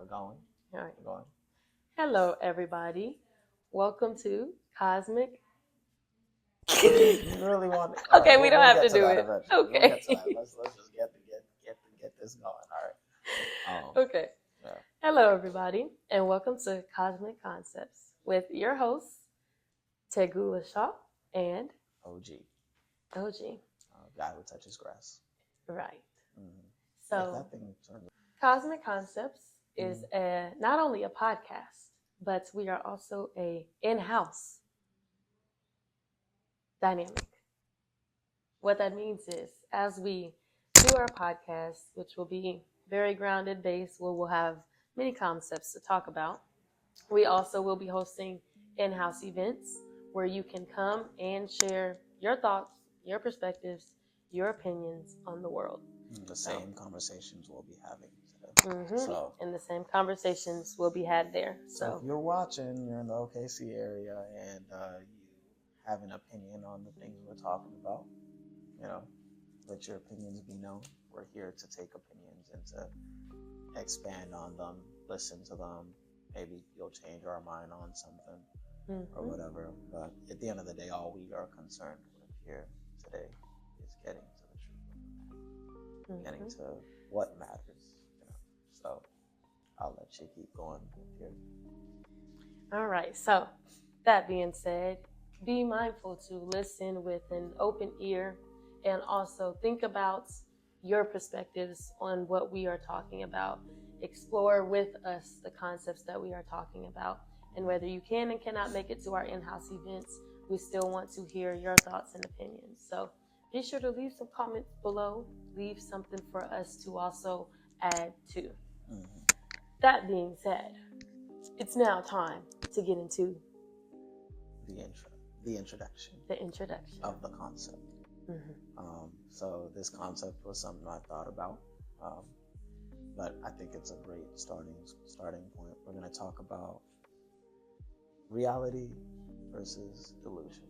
we're going. All right. We're going. Hello, everybody. Welcome to Cosmic. You really want? Okay, we don't have to do it. Eventually. Okay. We'll get to that. Let's just get this going. All right. Okay. Yeah. Hello, everybody, and welcome to Cosmic Concepts with your hosts, Tegula Shaw and OG. Guy Who touches grass. Right. Mm-hmm. So, that thing turned. Cosmic Concepts is not only a podcast, but we are also a in-house dynamic. What that means is, as we do our podcast, which will be very grounded based, where we'll have many concepts to talk about, we also will be hosting in-house events where you can come and share your thoughts, your perspectives, your opinions on the world. The same conversations we'll be having today. So, and the same conversations will be had there. So if you're watching, you're in the OKC area, and you have an opinion on the things we're talking about, let your opinions be known. We're here to take opinions and to expand on them, listen to them. Maybe you'll change our mind on something or whatever. But at the end of the day, all we are concerned with here today is getting to the truth, getting to what matters. So I'll let you keep going here. All right. So that being said, be mindful to listen with an open ear and also think about your perspectives on what we are talking about. Explore with us the concepts that we are talking about. And whether you can and cannot make it to our in-house events, we still want to hear your thoughts and opinions. So be sure to leave some comments below. Leave something for us to also add to. That being said, it's now time to get into the introduction of the concept. So this concept was something I thought about, but I think it's a great starting point. We're going to talk about reality versus delusion,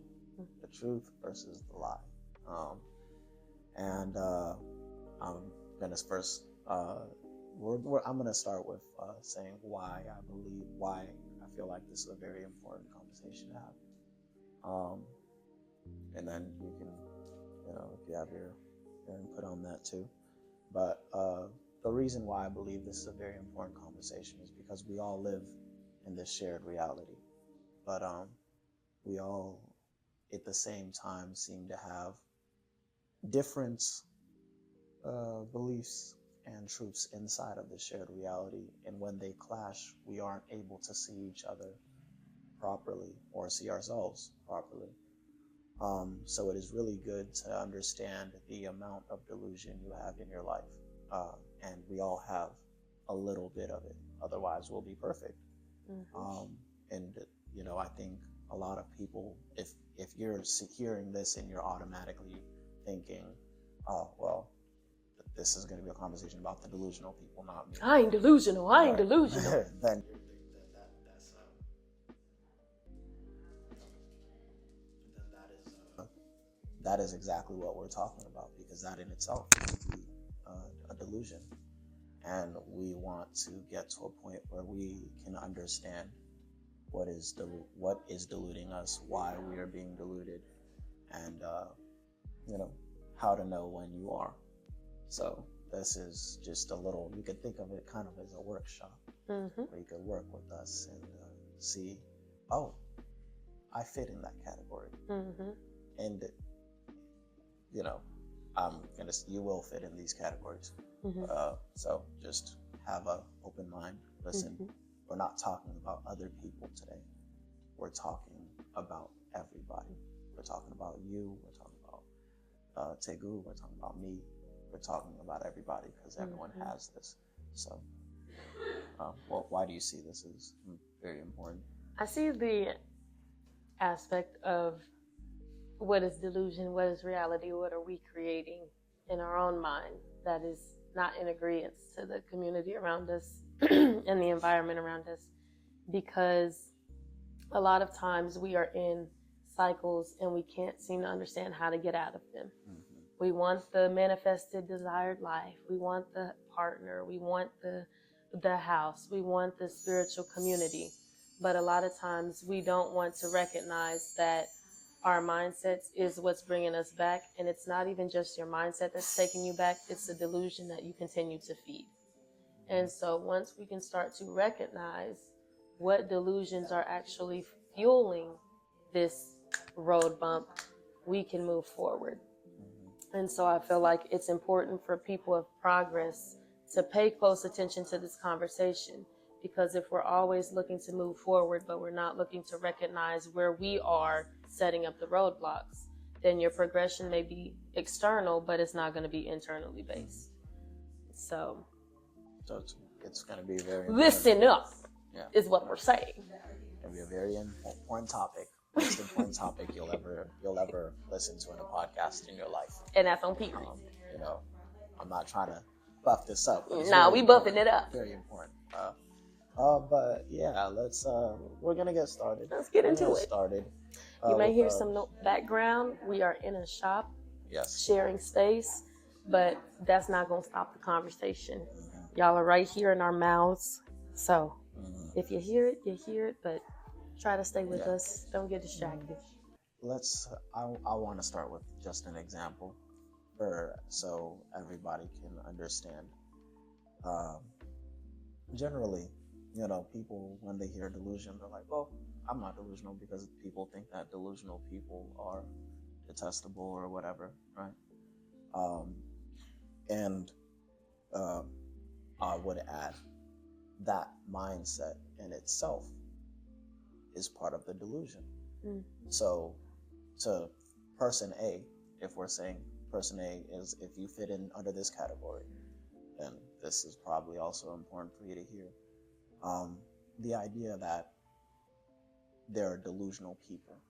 the truth versus the lie. And I'm going to first, I'm going to start with saying why I feel like this is a very important conversation to have. And then you can, if you have your input on that too. But the reason why I believe this is a very important conversation is because we all live in this shared reality. But we all, at the same time, seem to have different beliefs and truths inside of the shared reality. And when they clash, we aren't able to see each other properly or see ourselves properly. So it is really good to understand the amount of delusion you have in your life. And we all have a little bit of it. Otherwise, we'll be perfect. I think a lot of people, if you're hearing this and you're automatically thinking, oh, well, this is going to be a conversation about the delusional people, not me. I ain't delusional. Then that is exactly what we're talking about, because that in itself can be a delusion. And we want to get to a point where we can understand what is deluding us, why we are being deluded, and how to know when you are. So this is just a little, you could think of it kind of as a workshop where you could work with us and see, oh, I fit in that category. And you will fit in these categories. So just have an open mind, listen. We're not talking about other people today. We're talking about everybody. We're talking about you. We're talking about Tegu. We're talking about me. We're talking about everybody, because everyone has this. So, why do you see this as very important? I see the aspect of what is delusion, what is reality, what are we creating in our own mind that is not in agreement to the community around us and the environment around us, because a lot of times we are in cycles and we can't seem to understand how to get out of them. We want the manifested desired life. We want the partner. We want the the house. We want the spiritual community. But a lot of times we don't want to recognize that our mindsets is what's bringing us back. And it's not even just your mindset that's taking you back. It's the delusion that you continue to feed. And so once we can start to recognize what delusions are actually fueling this road bump, we can move forward. And so I feel like it's important for people of progress to pay close attention to this conversation, because if we're always looking to move forward, but we're not looking to recognize where we are setting up the roadblocks, then your progression may be external, but it's not going to be internally based. So it's going to be very listen up, is what we're saying. It'll be a very important topic. Most important topic you'll ever listen to in a podcast in your life. And that's on period. You know, I'm not trying to buff this up. Nah, we buffing it up. Very important. But yeah, we're gonna get started. Let's get into it. Started. You may hear some background. We are in a shop. Yes. Sharing space, but that's not gonna stop the conversation. Y'all are right here in our mouths. So if you hear it, you hear it, but try to stay with us. Don't get distracted. I want to start with just an example so everybody can understand. Generally, people, when they hear delusion, they're like, well, I'm not delusional, because people think that delusional people are detestable or whatever, right? And I would add that mindset in itself is part of the delusion. So to person A, if we're saying person A is, if you fit in under this category, then this is probably also important for you to hear. The idea that there are delusional people,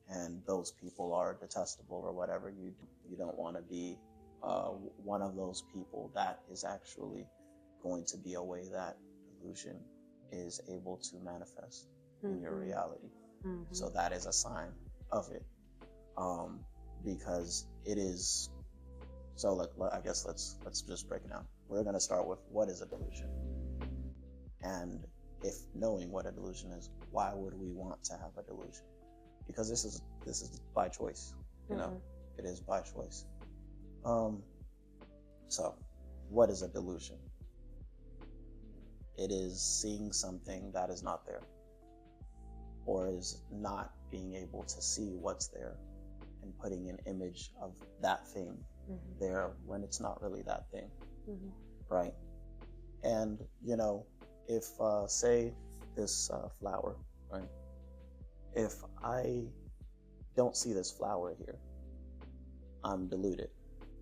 and those people are detestable or whatever. You don't want to be one of those people. That is actually going to be a way that delusion is able to manifest in your reality. So that is a sign of it, because it is. So I guess let's just break it down. We're going to start with, what is a delusion? And if knowing what a delusion is, why would we want to have a delusion? Because this is by choice. It is by choice. So what is a delusion? It is seeing something that is not there, or is not being able to see what's there and putting an image of that thing there when it's not really that thing, right? And if say this flower, right? If I don't see this flower here, I'm deluded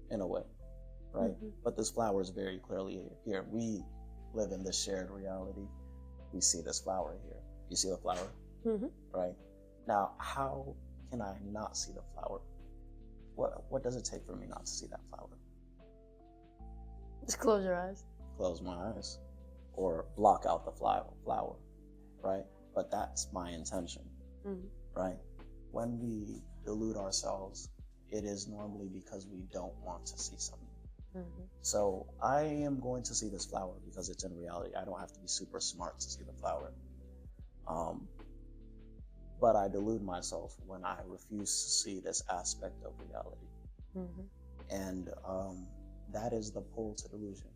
in a way, right? But this flower is very clearly here. We live in this shared reality. We see this flower here. You see the flower, right? Now, how can I not see the flower? What does it take for me not to see that flower? Just close your eyes. Close my eyes, or block out the flower, right? But that's my intention, right? When we delude ourselves, it is normally because we don't want to see something. So I am going to see this flower because it's in reality. I don't have to be super smart to see the flower. But I delude myself when I refuse to see this aspect of reality. And that is the pull to delusion.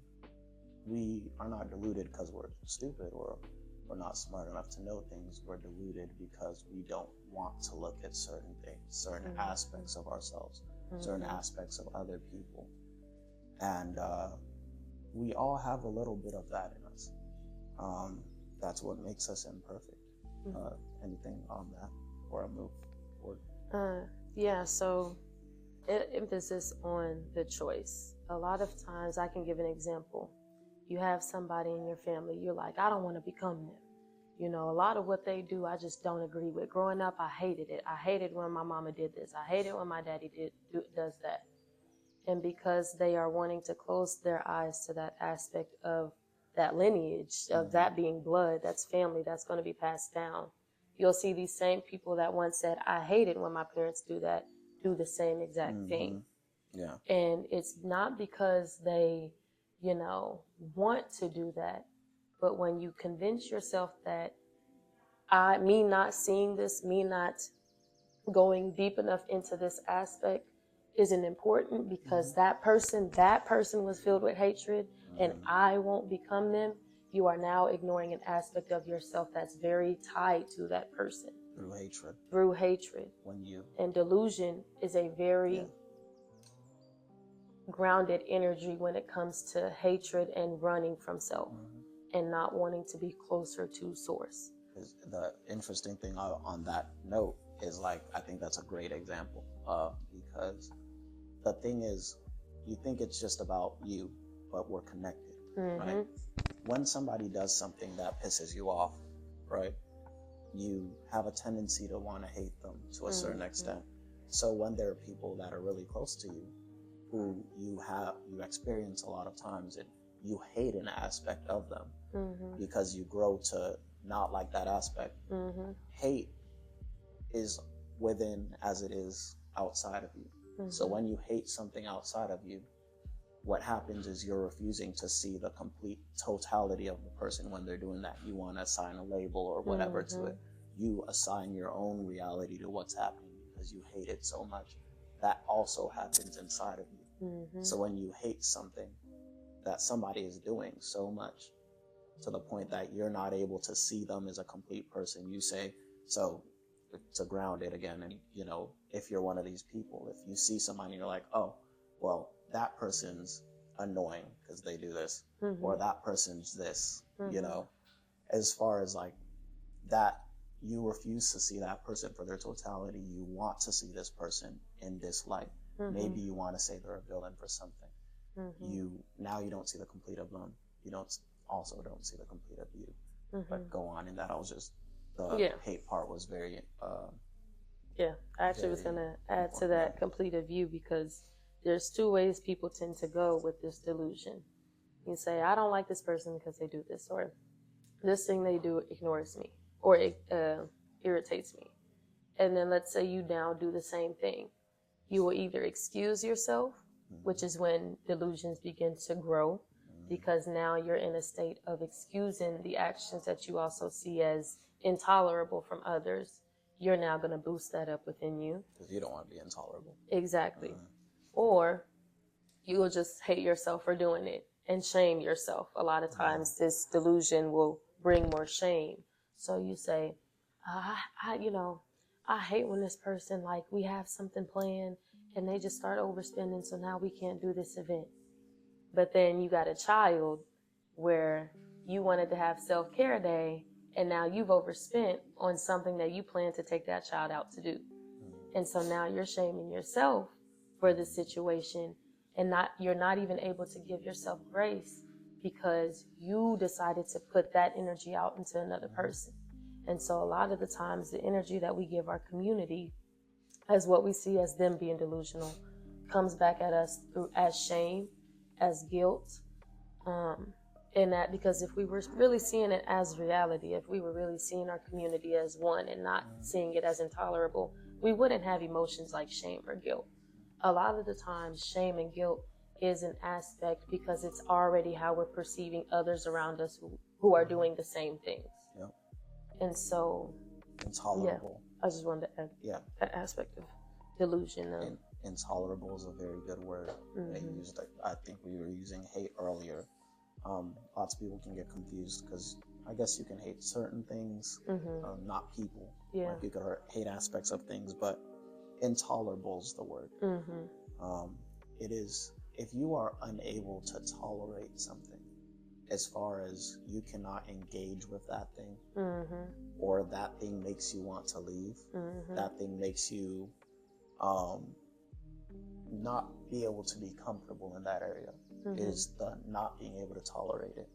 We are not deluded because we're stupid or we're not smart enough to know things. We're deluded because we don't want to look at certain things, certain aspects of ourselves, certain aspects of other people. And we all have a little bit of that in us. That's what makes us imperfect. Anything on that, or I move forward? So emphasis on the choice. A lot of times, I can give an example. You have somebody in your family, you're like, I don't want to become them. A lot of what they do, I just don't agree with. Growing up, I hated it. I hated when my mama did this. I hated when my daddy does that. And because they are wanting to close their eyes to that aspect of that lineage, of that being blood, that's family, that's going to be passed down. You'll see these same people that once said, I hated when my parents do that, do the same exact thing. Yeah. And it's not because they, want to do that. But when you convince yourself that me not seeing this, me not going deep enough into this aspect isn't important because that person was filled with hatred and I won't become them, you are now ignoring an aspect of yourself that's very tied to that person. Through hatred. And delusion is a very grounded energy when it comes to hatred and running from self and not wanting to be closer to source. The interesting thing on that note is, like, I think that's a great example because the thing is, you think it's just about you, but we're connected, right? When somebody does something that pisses you off, right, you have a tendency to want to hate them to a certain extent. So when there are people that are really close to you who you experience a lot of times, and you hate an aspect of them because you grow to not like that aspect. Hate is within as it is outside of you. So when you hate something outside of you, what happens is you're refusing to see the complete totality of the person when they're doing that. You want to assign a label or whatever to it. You assign your own reality to what's happening because you hate it so much. That also happens inside of you. So when you hate something that somebody is doing so much to the point that you're not able to see them as a complete person, you say, so to ground it again, and you know, if you're one of these people, if you see somebody and you're like, oh, well, that person's annoying because they do this, or that person's this, you know, as far as like that, you refuse to see that person for their totality. You want to see this person in this light. Maybe you want to say they're a villain for something. You don't see the complete of them. You don't see the complete of you. But go on, and that was just the hate part was very I actually was going to add to that complete of you, because there's two ways people tend to go with this delusion. You say, I don't like this person because they do this, or this thing they do ignores me, or it irritates me. And then let's say you now do the same thing. You will either excuse yourself, which is when delusions begin to grow, because now you're in a state of excusing the actions that you also see as intolerable from others. You're now going to boost that up within you. Because you don't want to be intolerable. Exactly. Or you will just hate yourself for doing it and shame yourself. A lot of times this delusion will bring more shame. So you say, I hate when this person, like, we have something planned and they just start overspending, so now we can't do this event. But then you got a child where you wanted to have self-care day, and now you've overspent on something that you plan to take that child out to do. And so now you're shaming yourself for the situation, and you're not even able to give yourself grace because you decided to put that energy out into another person. And so a lot of the times the energy that we give our community as what we see as them being delusional comes back at us through as shame, as guilt, and that, because if we were really seeing it as reality, if we were really seeing our community as one and not seeing it as intolerable, we wouldn't have emotions like shame or guilt. A lot of the times, shame and guilt is an aspect because it's already how we're perceiving others around us who are doing the same things. Yep. And so, intolerable. I just wanted to add that aspect of delusion. Intolerable is a very good word. I think we were using hate earlier. Lots of people can get confused because I guess you can hate certain things, not people. Like you could hate aspects of things, but intolerable is the word. It is, if you are unable to tolerate something, as far as you cannot engage with that thing, or that thing makes you want to leave, that thing makes you not be able to be comfortable in that area, is the not being able to tolerate it.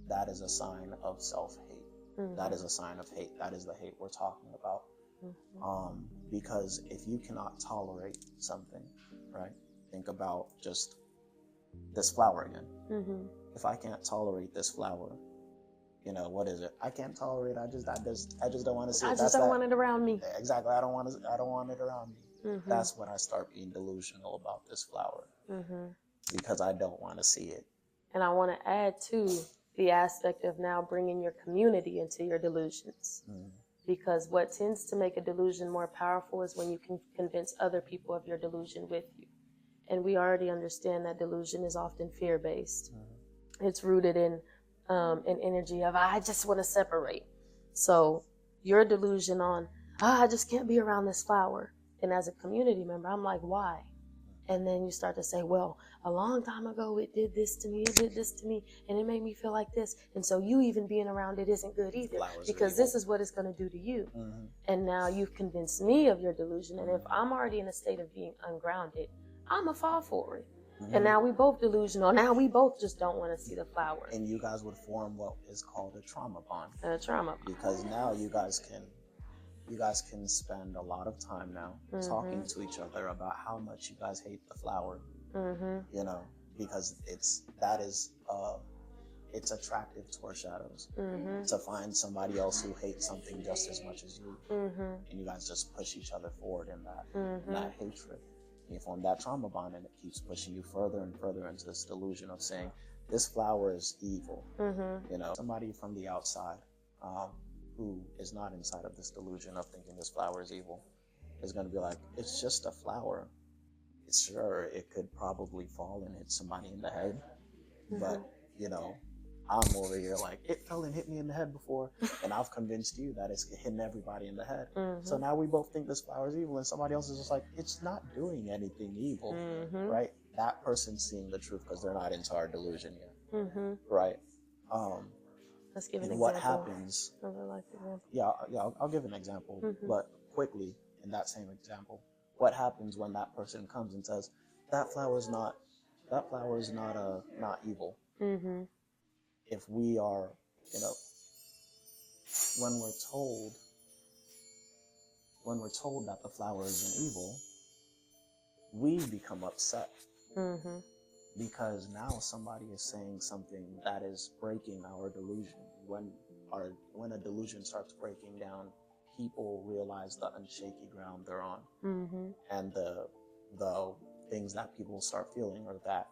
That is a sign of self-hate. That is a sign of hate. That is the hate we're talking about. Because if you cannot tolerate something, right? Think about just this flower again. If I can't tolerate this flower, you know, what is it? I can't tolerate. I just don't want to see it. I just don't want it around me. Exactly. I don't want it around me. That's when I start being delusional about this flower, because I don't want to see it. And I want to add too, the aspect of now bringing your community into your delusions. Because what tends to make a delusion more powerful is when you can convince other people of your delusion with you. And we already understand that delusion is often fear-based. It's rooted in an energy of, I just want to separate. So your delusion on, I just can't be around this flower. And as a community member, I'm like, why? And then you start to say, well, a long time ago, it did this to me, and it made me feel like this. And so you even being around it isn't good either, because this is what it's going to do to you. And now you've convinced me of your delusion. And if I'm already in a state of being ungrounded, I'm a fall for it. And now we both delusional. Now we both just don't want to see the flower. And you guys would form what is called a trauma bond. A trauma bond. Because now you guys can spend a lot of time now talking to each other about how much you guys hate the flower. You know, because it's attractive to our shadows to find somebody else who hates something just as much as you. And you guys just push each other forward in that hatred. You form that trauma bond, and it keeps pushing you further and further into this delusion of saying this flower is evil. You know, somebody from the outside who is not inside of this delusion of thinking this flower is evil is going to be like, it's just a flower. Sure, it could probably fall and hit somebody in the head, but you know, I'm over here like, it fell and hit me in the head before, and I've convinced you that it's hitting everybody in the head. So now we both think this flower is evil, and somebody else is just like, it's not doing anything evil, right? That person's seeing the truth because they're not into our delusion yet, right? Let's give an example. What happens? Yeah, I'll give an example, but quickly in that same example, what happens when that person comes and says that flower is not evil? If we are, you know, when we're told that the flower isn't evil, we become upset because now somebody is saying something that is breaking our delusion. When a delusion starts breaking down, people realize the unshaky ground they're on, and the things that people start feeling are that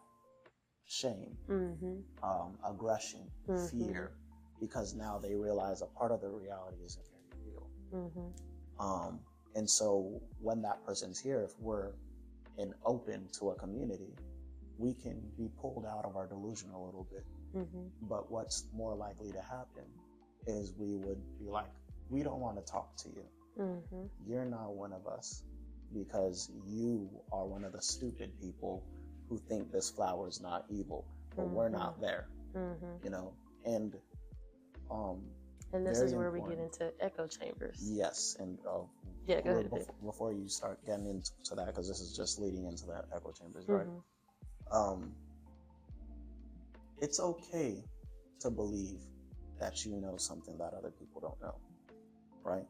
shame, aggression, fear, because now they realize a part of the reality isn't very real. And so when that person's here, if we're open to a community, we can be pulled out of our delusion a little bit. But what's more likely to happen is we would be like, we don't want to talk to you. You're not one of us because you are one of the stupid people who think this flower is not evil, but we're not there, you know, and this is where we get into echo chambers. Yes, and go ahead. Before you start getting into that, because this is just leading into that echo chambers, right? It's okay to believe that you know something that other people don't know, right?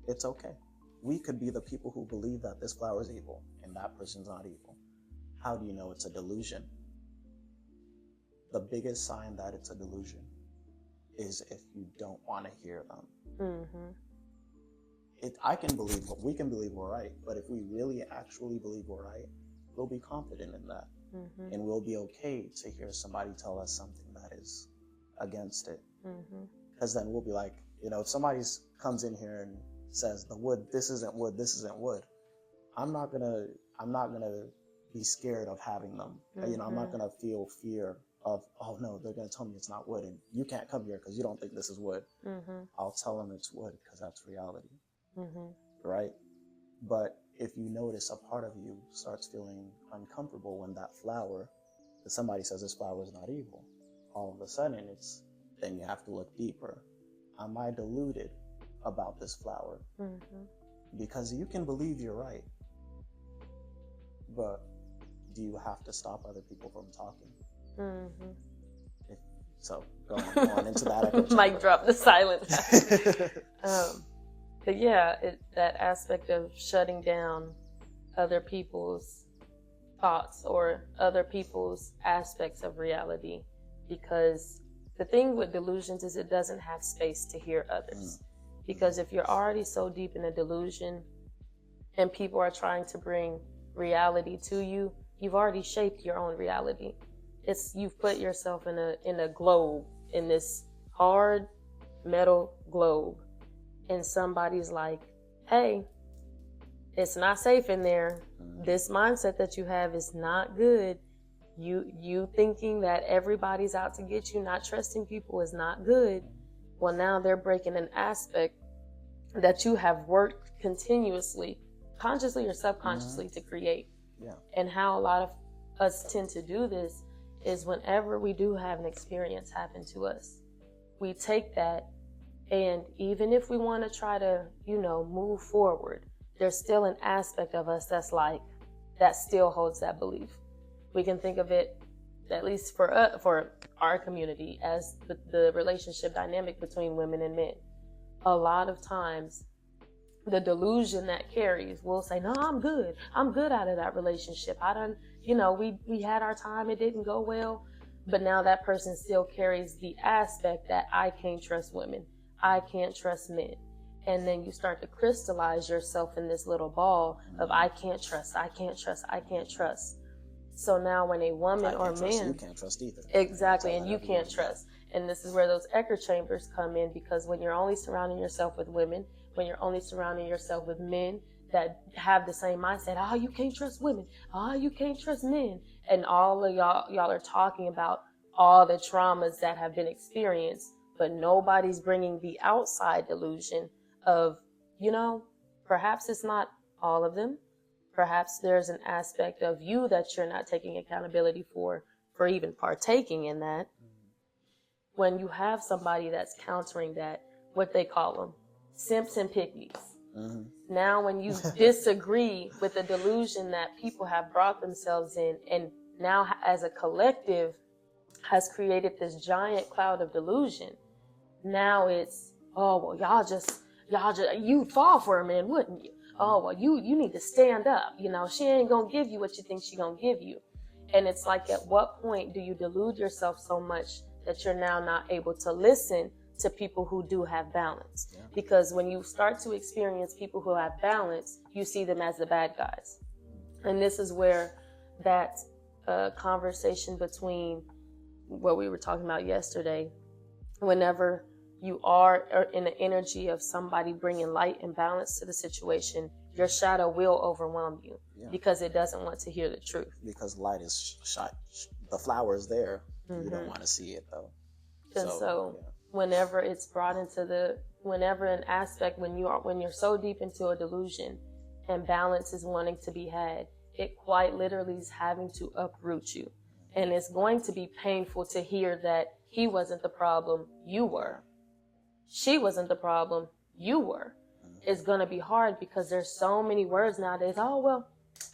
It's okay. We could be the people who believe that this flower is evil and that person's not evil. How do you know it's a delusion? The biggest sign that it's a delusion is if you don't want to hear them. We can believe we're right, but if we really actually believe we're right, we'll be confident in that. And we'll be okay to hear somebody tell us something that is against it. Because then we'll be like, you know, if somebody comes in here and says the wood, this isn't wood, I'm not gonna be scared of having them. You know, I'm not gonna feel fear of, oh no, they're gonna tell me it's not wood and you can't come here because you don't think this is wood. I'll tell them it's wood because that's reality, right? But if you notice a part of you starts feeling uncomfortable when that somebody says this flower is not evil, all of a sudden then you have to look deeper. Am I deluded about this flower? Because you can believe you're right, but do you have to stop other people from talking? So go on into that. Mic drop the silence. But yeah, that aspect of shutting down other people's thoughts or other people's aspects of reality, because the thing with delusions is it doesn't have space to hear others. Because if you're already so deep in a delusion and people are trying to bring reality to you, you've already shaped your own reality. You've put yourself in a globe in this hard metal globe, and somebody's like, hey, it's not safe in there. This mindset that you have is not good. You thinking that everybody's out to get you, not trusting people is not good. Well, now they're breaking an aspect that you have worked continuously, consciously or subconsciously, to create. Yeah. And how a lot of us tend to do this is whenever we do have an experience happen to us, we take that, and even if we want to try to, move forward, there's still an aspect of us that's like, that still holds that belief. We can think of it, at least for our community, as the relationship dynamic between women and men. A lot of times, the delusion that carries will say, no, I'm good out of that relationship. We had our time, it didn't go well, but now that person still carries the aspect that I can't trust women, I can't trust men. And then you start to crystallize yourself in this little ball of I can't trust. So now when a woman or man, you can't trust either. Exactly, and you can't trust. And this is where those echo chambers come in, because when you're only surrounding yourself with women, when you're only surrounding yourself with men that have the same mindset, you can't trust women, you can't trust men, and all of y'all are talking about all the traumas that have been experienced, but nobody's bringing the outside delusion of, perhaps it's not all of them. Perhaps there's an aspect of you that you're not taking accountability for even partaking in that. When you have somebody that's countering that, what they call them, simps and pygmies. Now, when you disagree with the delusion that people have brought themselves in, and now as a collective has created this giant cloud of delusion, now it's, you'd fall for a man, wouldn't you? You need to stand up. She ain't gonna give you what you think she gonna give you. And it's like, at what point do you delude yourself so much that you're now not able to listen to people who do have balance? Yeah. Because when you start to experience people who have balance, you see them as the bad guys. And this is where that conversation between what we were talking about yesterday, whenever you are in the energy of somebody bringing light and balance to the situation, your shadow will overwhelm you, because it doesn't want to hear the truth. Because light is shot. The flower is there. You don't want to see it, though. And so whenever it's brought into whenever an aspect, when you're so deep into a delusion and balance is wanting to be had, it quite literally is having to uproot you. And it's going to be painful to hear that he wasn't the problem, you were. She wasn't the problem, you were. It's going to be hard because there's so many words nowadays.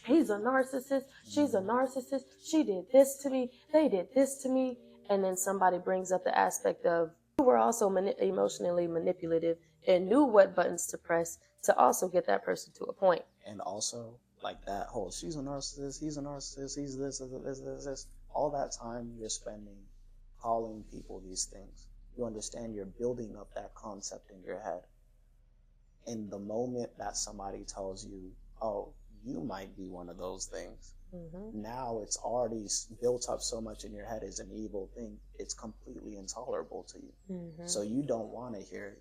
He's a narcissist. She's a narcissist. She did this to me. They did this to me. And then somebody brings up the aspect of, you were also emotionally manipulative and knew what buttons to press to also get that person to a point. And also, like that whole, she's a narcissist, he's a narcissist, he's this. All that time you're spending calling people these things, you understand you're building up that concept in your head. In the moment that somebody tells you, you might be one of those things, now it's already built up so much in your head as an evil thing, it's completely intolerable to you. So you don't want to hear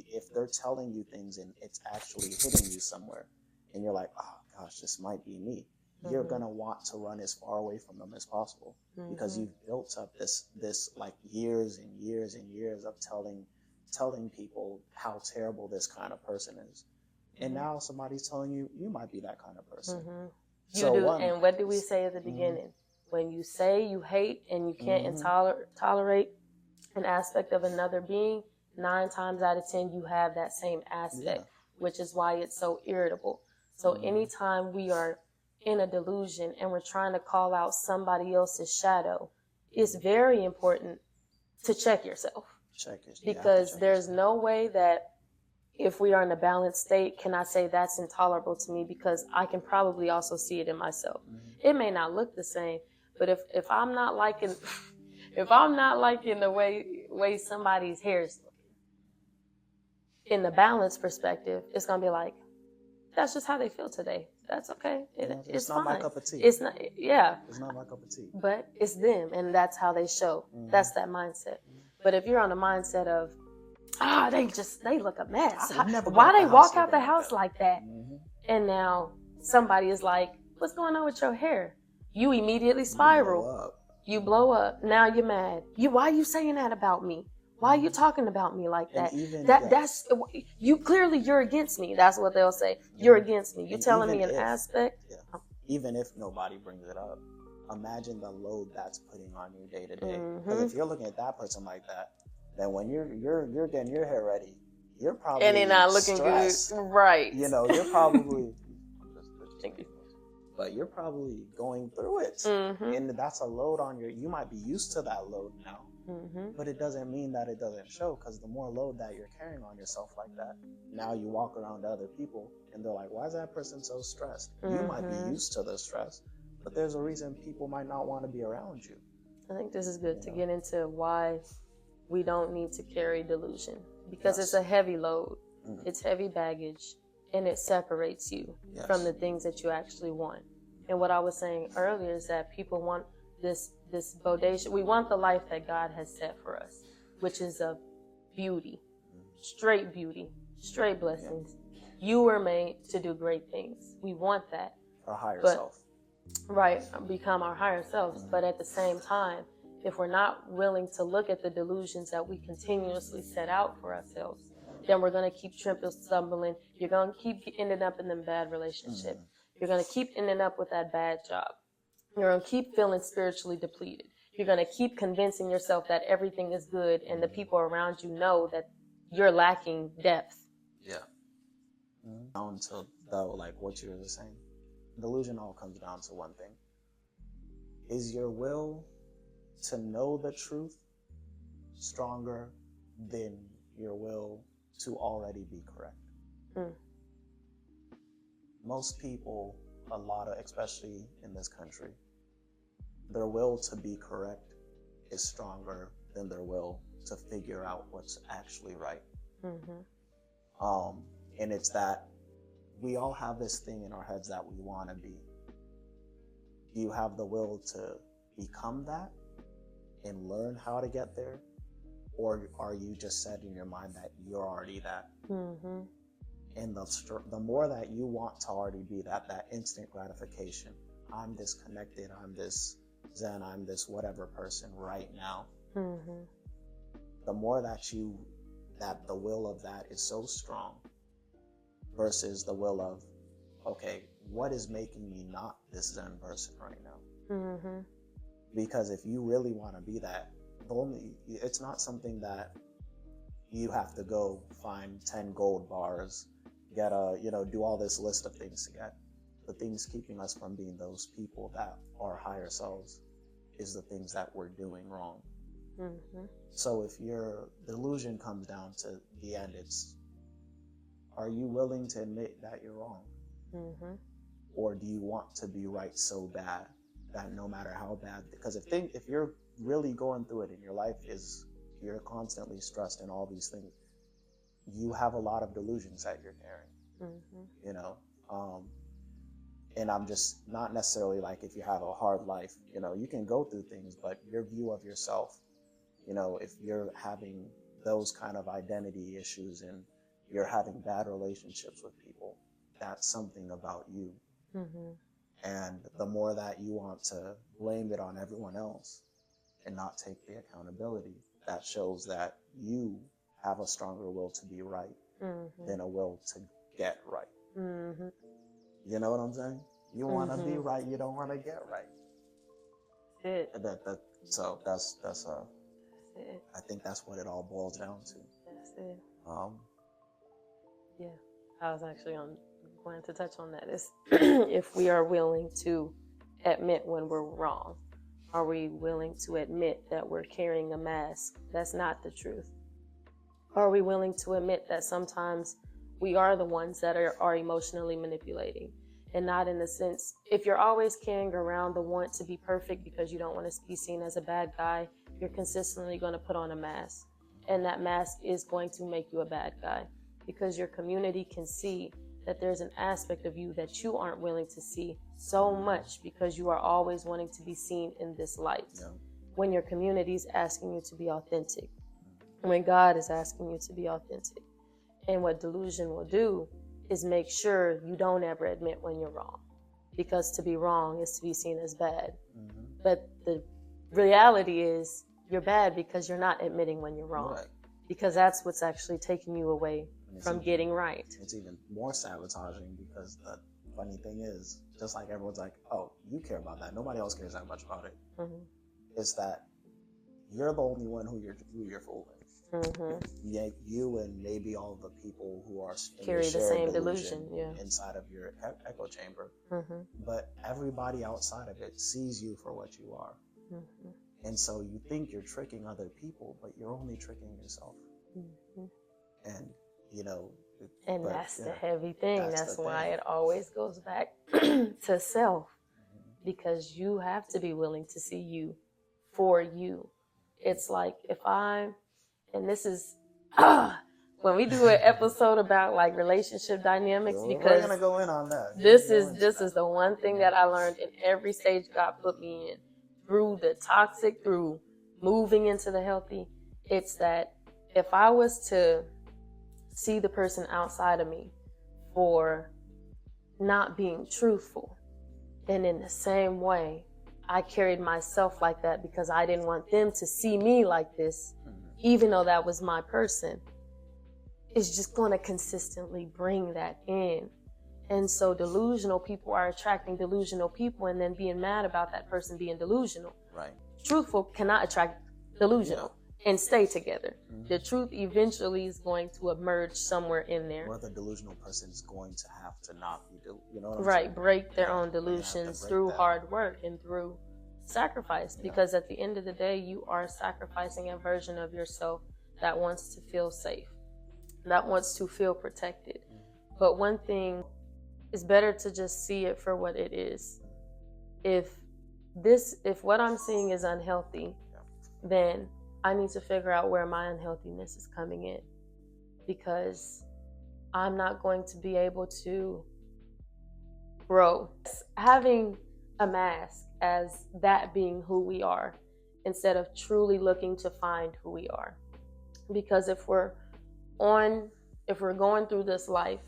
if they're telling you things and it's actually hitting you somewhere, and you're like, oh gosh, this might be me. You're going to want to run as far away from them as possible, because you've built up this like years and years and years of telling people how terrible this kind of person is. And now somebody's telling you, you might be that kind of person. And what do we say at the beginning? When you say you hate and you can't tolerate an aspect of another being, 9 times out of 10, you have that same aspect, which is why it's so irritable. So anytime we are in a delusion and we're trying to call out somebody else's shadow, it's very important to check yourself. Because there's no way that if we are in a balanced state, can I say that's intolerable to me, because I can probably also see it in myself. It may not look the same, but if I'm not liking the way somebody's hair is looking, in the balance perspective, it's gonna be like, that's just how they feel today. That's okay. It's not fine. my cup of tea. It's not. Yeah. It's not my cup of tea. But it's them, and that's how they show. That's that mindset. But if you're on the mindset of, they look a mess. Never Why got they the walk house out the looking house like that? Mm-hmm. And now somebody is like, what's going on with your hair? You immediately spiral. You blow up. Now you're mad. Why are you saying that about me? Why are you talking about me like that? That's you. Clearly, you're against me. That's what they'll say. You're against me. You're telling me an aspect. Even if nobody brings it up, imagine the load that's putting on you day to day. Because if you're looking at that person like that, then when you're getting your hair ready, you're probably and they're not looking stressed. good, right? You know, you're probably. Thank you. But you're probably going through it, and that's a load on you might be used to that load now, but it doesn't mean that it doesn't show, because the more load that you're carrying on yourself like that, now you walk around to other people and they're like, why is that person so stressed? You might be used to the stress, but there's a reason people might not want to be around you. I think this is good to get into why we don't need to carry delusion, because it's a heavy load, it's heavy baggage, and it separates you from the things that you actually want. And what I was saying earlier is that people want this bodacious. We want the life that God has set for us, which is of beauty, straight blessings. You were made to do great things. We want that. Our higher self. Right, become our higher selves. But at the same time, if we're not willing to look at the delusions that we continuously set out for ourselves, then we're going to keep stumbling. You're going to keep ending up in them bad relationships. You're going to keep ending up with that bad job. You're going to keep feeling spiritually depleted. You're going to keep convincing yourself that everything is good, and the people around you know that you're lacking depth. Yeah. Down to, though, like what you were saying, delusion all comes down to one thing. Is your will to know the truth stronger than your will to already be correct? Most people, especially in this country, their will to be correct is stronger than their will to figure out what's actually right. And it's that we all have this thing in our heads that we want to be. Do you have the will to become that and learn how to get there? Or are you just set in your mind that you're already that? And the more that you want to already be that instant gratification, I'm this connected, I'm this zen, I'm this whatever person right now. The more that the will of that is so strong versus the will of, okay, what is making me not this zen person right now? Because if you really want to be that, it's not something that you have to go find 10 gold bars, do all this list of things to get. The things keeping us from being those people that are higher selves is the things that we're doing wrong. So if your delusion comes down to the end, are you willing to admit that you're wrong? Or do you want to be right so bad that no matter how bad, because if you're really going through it in your life, you're constantly stressed and all these things, you have a lot of delusions that you're carrying, and I'm just not necessarily like, if you have a hard life, you can go through things, but your view of yourself, if you're having those kind of identity issues and you're having bad relationships with people, that's something about you. And the more that you want to blame it on everyone else and not take the accountability, that shows that you have a stronger will to be right than a will to get right. You know what I'm saying? You want to be right, you don't want to get right. So that's it. I think that's what it all boils down to. That's it. Yeah, I was actually going to touch on that. Is if we are willing to admit when we're wrong. Are we willing to admit that we're carrying a mask that's not the truth? Are we willing to admit that sometimes we are the ones that are emotionally manipulating? And not in the sense, if you're always carrying around the want to be perfect because you don't want to be seen as a bad guy, you're consistently going to put on a mask. And that mask is going to make you a bad guy because your community can see that there's an aspect of you that you aren't willing to see so much because you are always wanting to be seen in this light when your community is asking you to be authentic. when God is asking you to be authentic. And what delusion will do is make sure you don't ever admit when you're wrong, because to be wrong is to be seen as bad. Mm-hmm. But the reality is you're bad because you're not admitting when you're wrong, Right. because that's what's actually taking you away from getting right. It's even more sabotaging, because the funny thing is, just like everyone's like, oh, you care about that, nobody else cares that much about it. Mm-hmm. It's that you're the only one who you're fooling. Mm-hmm. Yeah, you and maybe all the people who are in carry your the same delusion, inside of your echo chamber. Mm-hmm. But everybody outside of it sees you for what you are. Mm-hmm. And so you think you're tricking other people, but you're only tricking yourself. Mm-hmm. And, you know... And that's the heavy thing. That's why it always goes back to self. Mm-hmm. Because you have to be willing to see you for you. It's like and this is when we do an episode about like relationship dynamics, because we're gonna go in on that. This is the one thing that I learned in every stage God put me in, through the toxic, through moving into the healthy. It's that if I was to see the person outside of me for not being truthful, then in the same way I carried myself like that, because I didn't want them to see me like this. Even though that was my person, it's just going to consistently bring that in. And so delusional people are attracting delusional people and then being mad about that person being delusional. Right. Truthful cannot attract delusional and stay together. Mm-hmm. The truth eventually is going to emerge somewhere in there. Or the delusional person is going to have to not be, you know what I'm right, saying? Break their own delusions through hard work and through sacrifice, because at the end of the day, you are sacrificing a version of yourself that wants to feel safe, that wants to feel protected. But one thing is, better to just see it for what it is. If what I'm seeing is unhealthy, then I need to figure out where my unhealthiness is coming in, because I'm not going to be able to grow. Having a mask as that being who we are, instead of truly looking to find who we are. Because if we're going through this life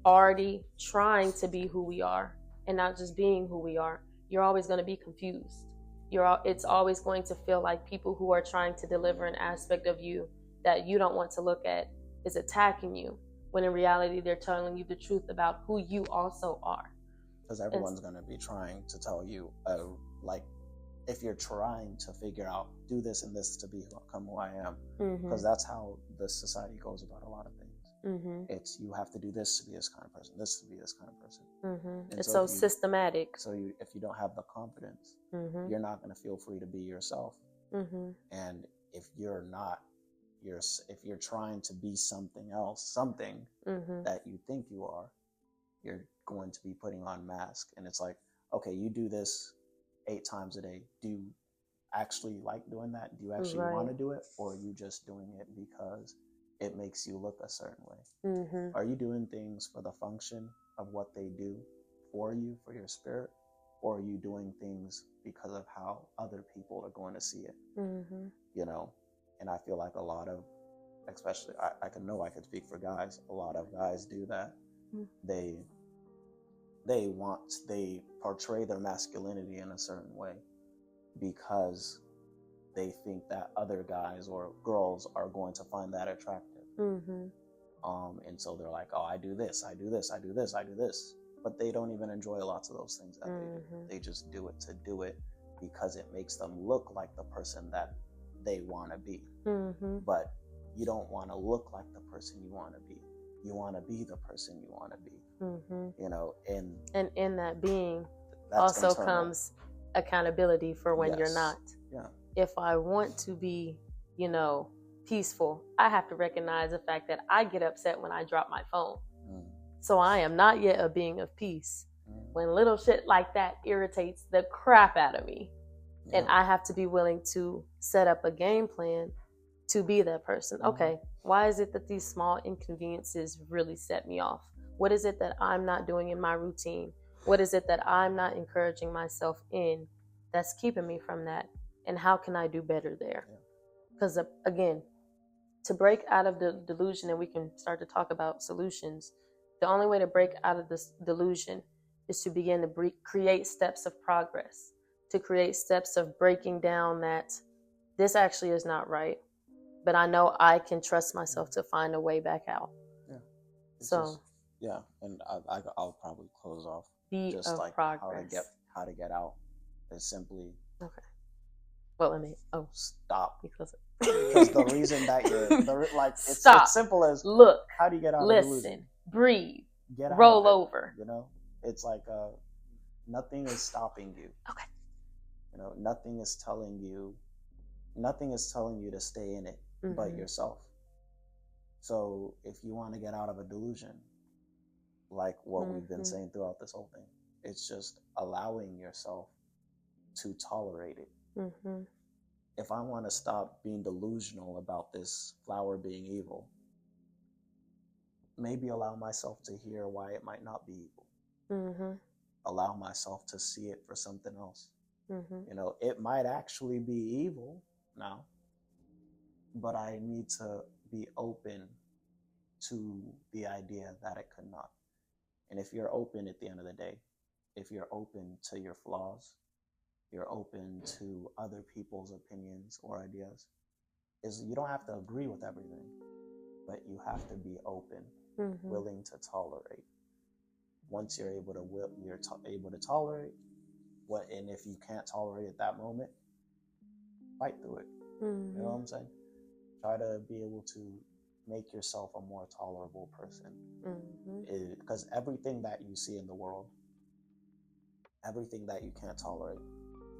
already trying to be who we are and not just being who we are, you're always going to be confused. It's always going to feel like people who are trying to deliver an aspect of you that you don't want to look at is attacking you, when in reality they're telling you the truth about who you also are. Because everyone's going to be trying to tell you, like, if you're trying to figure out, do this and this to become who I am, because that's how the society goes about a lot of things. Mm-hmm. It's, you have to do this to be this kind of person, this to be this kind of person. Mm-hmm. It's so systematic. So if you don't have the confidence, you're not going to feel free to be yourself. Mm-hmm. And if you're not, if you're trying to be something else, something that you think you are, you're going to be putting on mask. And it's like, okay, you do this 8 times a day. Do you actually like doing that? Do you actually want to do it? Or are you just doing it because it makes you look a certain way? Mm-hmm. Are you doing things for the function of what they do for you, for your spirit? Or are you doing things because of how other people are going to see it? Mm-hmm. You know, and I feel like a lot of, especially, I can speak for guys, a lot of guys do that. Mm-hmm. They portray their masculinity in a certain way because they think that other guys or girls are going to find that attractive. Mm-hmm. And so they're like, oh, I do this, I do this, I do this, I do this. But they don't even enjoy lots of those things that they do. They just do it to do it because it makes them look like the person that they want to be. Mm-hmm. But you don't want to look like the person you want to be. You want to be the person you want to be. Mm-hmm. You know, and in that being also comes accountability for when you're not. Yeah. If I want to be, peaceful, I have to recognize the fact that I get upset when I drop my phone. So I am not yet a being of peace. When little shit like that irritates the crap out of me. Yeah. And I have to be willing to set up a game plan to be that person. Okay, why is it that these small inconveniences really set me off? What is it that I'm not doing in my routine? What is it that I'm not encouraging myself in that's keeping me from that? And how can I do better there? Because again, to break out of the delusion, and we can start to talk about solutions. The only way to break out of this delusion is to begin to create steps of progress, to create steps of breaking down that this actually is not right, but I know I can trust myself to find a way back out. Yeah. So yeah, and I'll probably close off be just of like progress. how to get out is simply Okay. Well, I mean, stop. Because the reason that it's stop. It's simple as look, how do you get out listen, of delusion? Breathe, Get out roll of it, over. You know, it's like nothing is stopping you. Okay. You know, nothing is telling you to stay in it but yourself. So if you want to get out of a delusion, like what we've been saying throughout this whole thing, it's just allowing yourself to tolerate it. If I want to stop being delusional about this flower being evil, maybe allow myself to hear why it might not be evil. Allow myself to see it for something else. You know, it might actually be evil now, but I need to be open to the idea that it could not. And if you're open at the end of the day, if you're open to your flaws, you're open to other people's opinions or ideas, is you don't have to agree with everything, but you have to be open, willing to tolerate. Once you're able to tolerate what, and if you can't tolerate at that moment, fight through it. You know what I'm saying? Try to be able to make yourself a more tolerable person. Because everything that you see in the world, everything that you can't tolerate,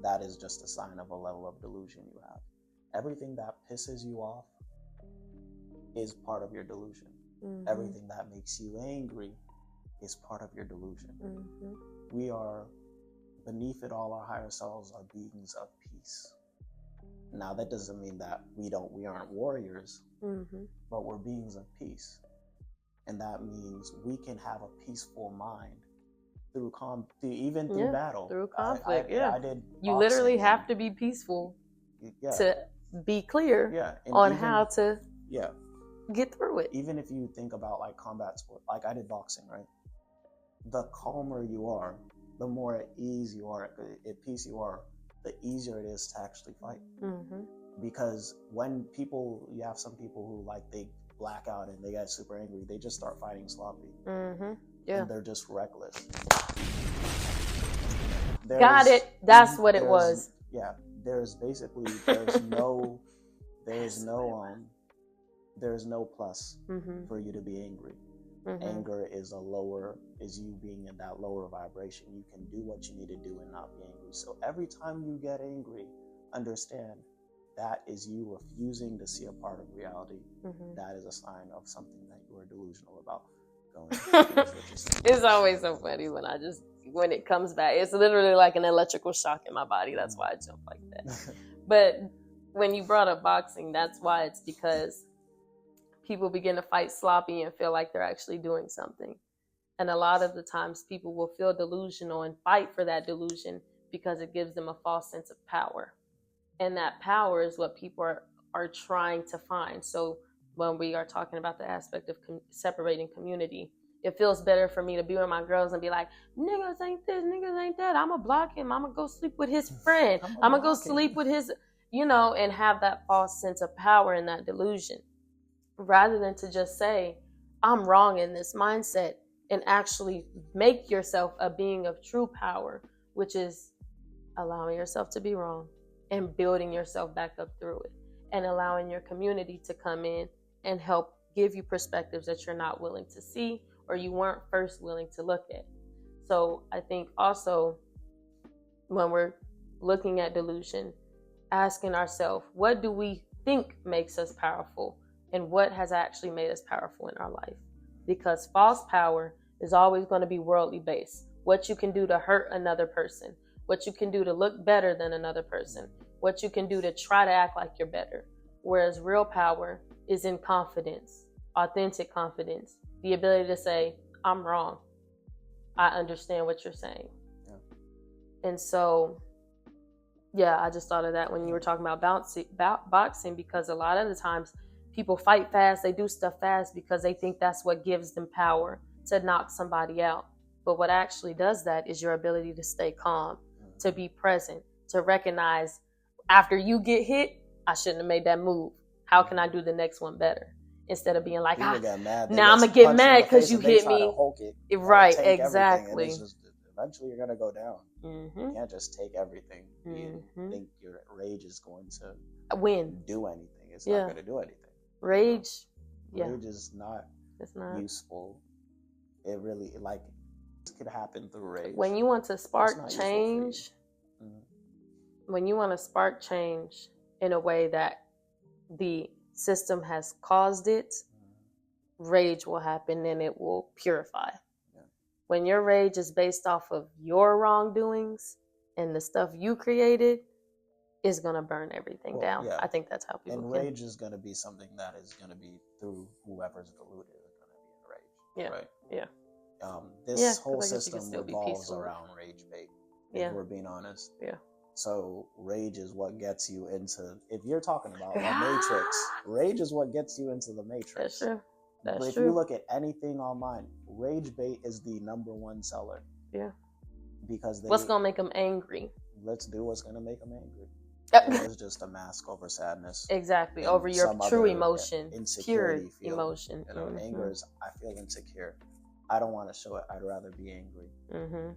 that is just a sign of a level of delusion you have. Everything that pisses you off is part of your delusion. Everything that makes you angry is part of your delusion. We are, beneath it all, our higher selves are beings of peace. Now that doesn't mean that we aren't warriors, but we're beings of peace. And that means we can have a peaceful mind through battle. Through conflict, you boxing. Literally have to be peaceful to be clear on how to get through it. Even if you think about like combat sport, like I did boxing, right? The calmer you are, the more at ease you are, at peace you are, the easier it is to actually fight. Because when you have some people who like they black out and they get super angry, they just start fighting sloppy. And they're just reckless. Got it. That's what it was. Yeah. There's no plus for you to be angry. Anger is you being in that lower vibration. You can do what you need to do and not be angry. So every time you get angry, understand that is you refusing to see a part of reality. That is a sign of something that you are delusional about. It's always so funny when it comes back. It's literally like an electrical shock in my body. That's why I jump like that. But when you brought up boxing, that's why. It's because people begin to fight sloppy and feel like they're actually doing something. And a lot of the times people will feel delusional and fight for that delusion because it gives them a false sense of power. And that power is what people are trying to find. So when we are talking about the aspect of separating community, it feels better for me to be with my girls and be like, niggas ain't this, niggas ain't that. I'm going to block him. I'm going to go sleep with his friend. I'm going to go sleep with his, and have that false sense of power and that delusion. Rather than to just say, I'm wrong in this mindset, and actually make yourself a being of true power, which is allowing yourself to be wrong and building yourself back up through it, and allowing your community to come in and help give you perspectives that you're not willing to see or you weren't first willing to look at. So I think also when we're looking at delusion, asking ourselves, what do we think makes us powerful and what has actually made us powerful in our life? Because false power is always going to be worldly based. What you can do to hurt another person, what you can do to look better than another person, what you can do to try to act like you're better. Whereas real power is in confidence, authentic confidence, the ability to say, I'm wrong. I understand what you're saying. And so, I just thought of that when you were talking about boxing, because a lot of the times people fight fast, they do stuff fast because they think that's what gives them power to knock somebody out. But what actually does that is your ability to stay calm, to be present, to recognize after you get hit, I shouldn't have made that move. How can I do the next one better? Instead of being like, now I'm going to get mad because you hit me. Right, exactly. Eventually you're going to go down. You can't just take everything. You think your rage is going to do anything. It's not going to do anything. Rage is not useful. It really, like, it could happen through rage. When you want to spark change, when you want to spark change in a way that the system has caused it, rage will happen and it will purify. When your rage is based off of your wrongdoings and the stuff you created, is going to burn everything down. I think that's how people rage is going to be something that is going to be through whoever's deluded is going to be in rage. This whole system revolves around rage bait, if we're being honest. So rage is what gets you into, if you're talking about the Matrix, rage is what gets you into the Matrix. That's true. But if you look at anything online, rage bait is the #1 seller. Because what's going to make them angry? Let's do what's going to make them angry. It's just a mask over sadness. Exactly, over your true emotion, pure emotion. You know, anger is, I feel insecure. I don't want to show it. I'd rather be angry.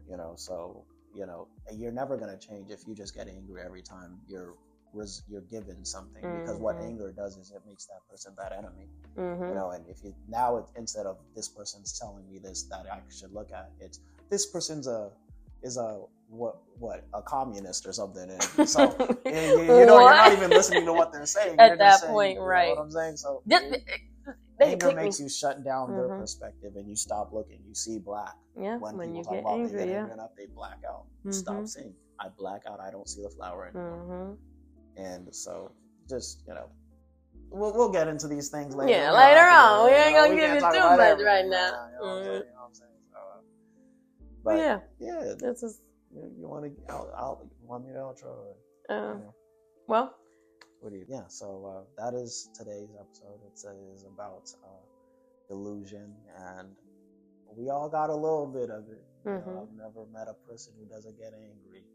You know, so, you know, you're never going to change if you just get angry every time you're given something, because what anger does is it makes that person that enemy. You know, and if you now, instead of this person's telling me this that I should look at, it's this person's a communist or something, and so you know you're not even listening to what they're saying at that point, right? You know what I'm saying? So anger makes you shut down their perspective, and you stop looking. You see black. When you get angry, they get angry enough, they black out. Stop seeing. I black out. I don't see the flower anymore. And so, just, you know, we'll get into these things later. Yeah, later on. We ain't gonna give you too much right now. You know what I'm saying? So, but this is. You want to? I'll want me to outro? Well. What do you? Yeah. So that is today's episode. It is about delusion, and we all got a little bit of it. You know, I've never met a person who doesn't get angry.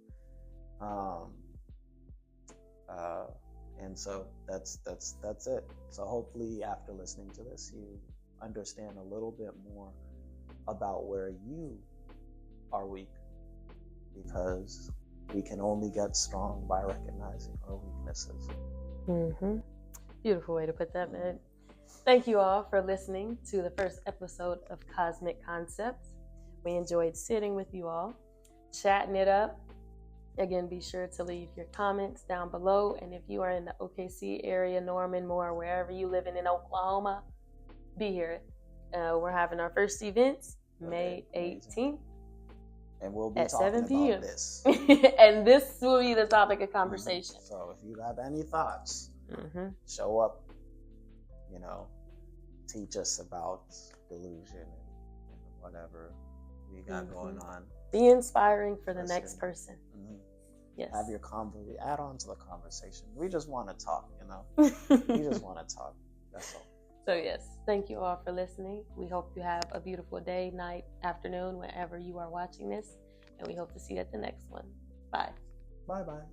And so that's it. So hopefully after listening to this, you understand a little bit more about where you are weak, because we can only get strong by recognizing our weaknesses. Beautiful way to put that, man. Thank you all for listening to the first episode of Cosmic Concepts. We enjoyed sitting with you all, chatting it up. Again, be sure to leave your comments down below. And if you are in the OKC area, Norman, Moore, wherever you live in Oklahoma, be here. We're having our first events May 18th. And we'll be at talking 7 p.m. about this. And this will be the topic of conversation. So if you have any thoughts, show up, you know, teach us about delusion and whatever we got going on. Be inspiring for the next person. Yes. Have your add on to the conversation. We just want to talk, you know. We just want to talk. That's all. So yes, thank you all for listening. We hope you have a beautiful day, night, afternoon, wherever you are watching this. And we hope to see you at the next one. Bye. Bye-bye.